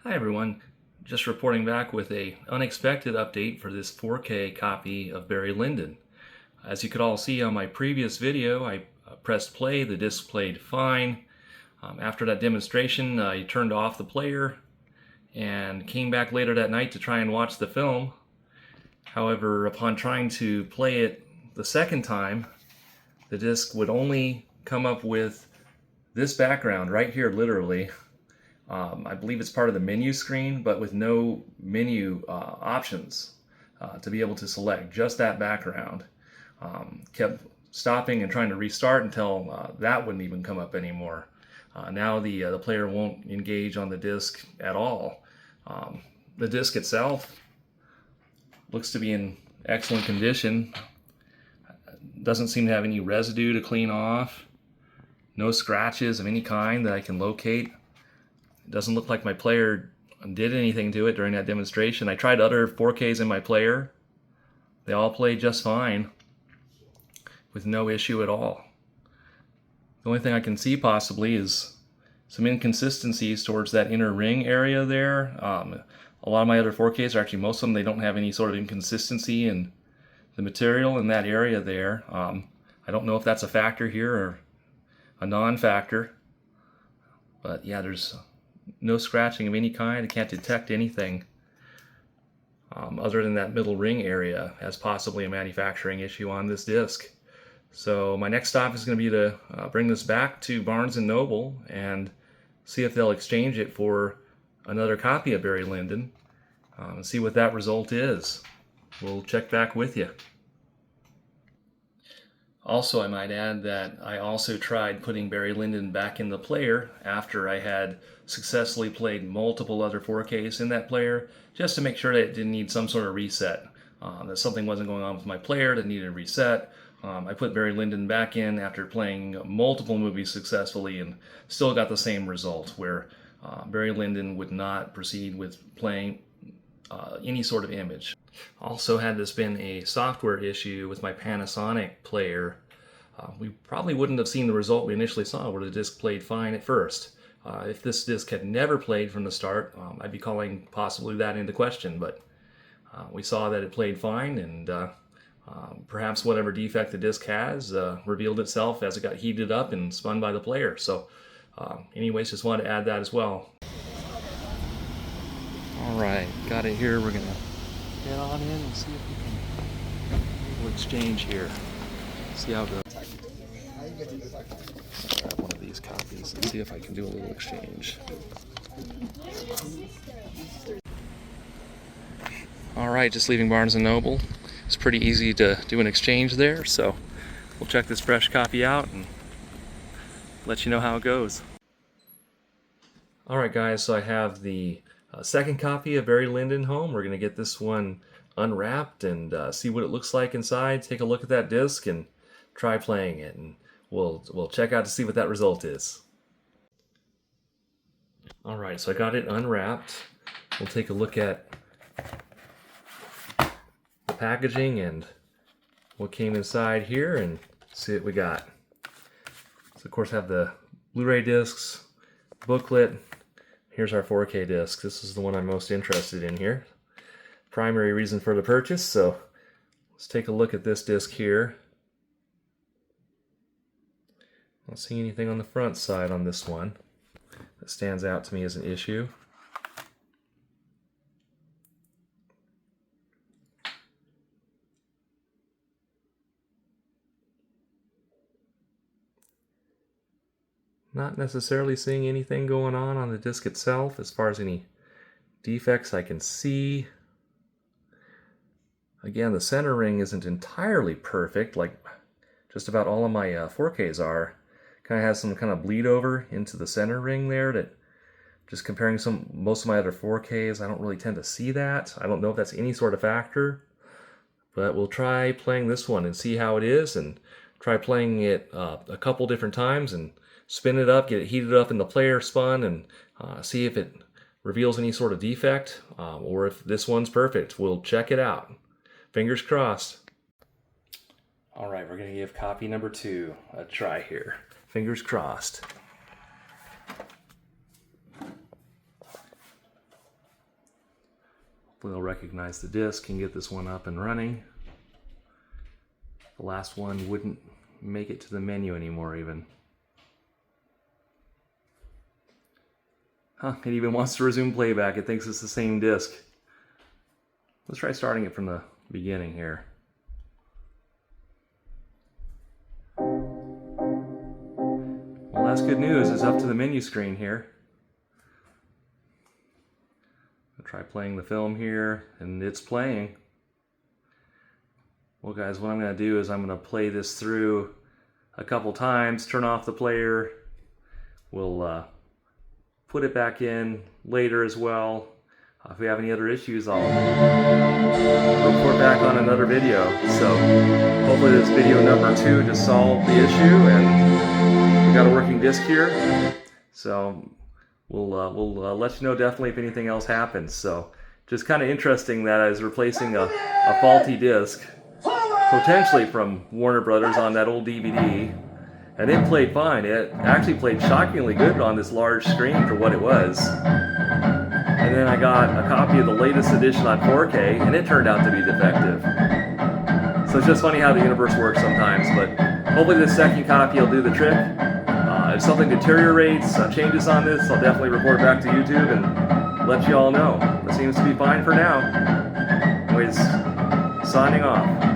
Hi everyone, just reporting back with a unexpected update for this 4K copy of Barry Lyndon. As you could all see on my previous video, I pressed play, the disc played fine. After that demonstration, I turned off the player and came back later that night to try and watch the film. However, upon trying to play it the second time, the disc would only come up with this background right here, literally. I believe it's part of the menu screen, but with no menu options to be able to select, just that background. Kept stopping and trying to restart until that wouldn't even come up anymore. Now the player won't engage on the disc at all. The disc itself looks to be in excellent condition. Doesn't seem to have any residue to clean off. No scratches of any kind that I can locate. It doesn't look like my player did anything to it during that demonstration. I tried other 4Ks in my player. They all played just fine with no issue at all. The only thing I can see possibly is some inconsistencies towards that inner ring area there. A lot of my other 4Ks, or actually most of them, they don't have any sort of inconsistency in the material in that area there. I don't know if that's a factor here or a non-factor, but yeah, there's no scratching of any kind. I can't detect anything other than that middle ring area as possibly a manufacturing issue on this disc. So my next stop is going to be to bring this back to Barnes & Noble and see if they'll exchange it for another copy of Barry Lyndon and see what that result is. We'll check back with you. Also, I might add that I also tried putting Barry Lyndon back in the player after I had successfully played multiple other 4Ks in that player, just to make sure that it didn't need some sort of reset, that something wasn't going on with my player that needed a reset. I put Barry Lyndon back in after playing multiple movies successfully and still got the same result, where Barry Lyndon would not proceed with playing any sort of image. Also, had this been a software issue with my Panasonic player, we probably wouldn't have seen the result we initially saw, where the disc played fine at first. If this disc had never played from the start, I'd be calling possibly that into question, but we saw that it played fine, and perhaps whatever defect the disc has revealed itself as it got heated up and spun by the player. So anyways, just wanted to add that as well. Alright, got it here. We're going to get on in and see if we can we'll exchange here. See how it goes. I'll grab one of these copies and see if I can do a little exchange. Alright, just leaving Barnes & Noble. It's pretty easy to do an exchange there, so we'll check this fresh copy out and let you know how it goes. Alright guys, so I have the second copy of Barry Lyndon home. We're going to get this one unwrapped and see what it looks like inside, take a look at that disc and try playing it, and we'll check out to see what that result is. Alright, so I got it unwrapped. We'll take a look at the packaging and what came inside here and see what we got. So of course I have the Blu-ray discs, booklet. Here's our 4K disc. This is the one I'm most interested in here. Primary reason for the purchase, so let's take a look at this disc here. I don't see anything on the front side on this one that stands out to me as an issue. Not necessarily seeing anything going on the disc itself as far as any defects I can see. Again, the center ring isn't entirely perfect, like just about all of my 4Ks are. Kind of has some kind of bleed over into the center ring there that, just comparing most of my other 4Ks, I don't really tend to see that. I don't know if that's any sort of factor, but we'll try playing this one and see how it is, and try playing it a couple different times and spin it up, get it heated up in the player spun, and see if it reveals any sort of defect, or if this one's perfect. We'll check it out. Fingers crossed. Alright, we're going to give copy number 2 a try here. Fingers crossed. Hopefully they'll recognize the disc and get this one up and running. The last one wouldn't make it to the menu anymore even. Huh, it even wants to resume playback. It thinks it's the same disc. Let's try starting it from the beginning here. Well, that's good news. It's up to the menu screen here. I'll try playing the film here, and it's playing. Well, guys, what I'm going to do is I'm going to play this through a couple times, turn off the player. We'll put it back in later as well. If we have any other issues, I'll report back on another video. So hopefully this video number 2 just solved the issue, and we got a working disc here. So we'll let you know definitely if anything else happens. So just kind of interesting that I was replacing a faulty disc, potentially from Warner Brothers, on that old DVD. And it played fine. It actually played shockingly good on this large screen for what it was. And then I got a copy of the latest edition on 4K, and it turned out to be defective. So it's just funny how the universe works sometimes, but hopefully this second copy will do the trick. If something deteriorates, changes on this, I'll definitely report back to YouTube and let you all know. It seems to be fine for now. Anyways, signing off.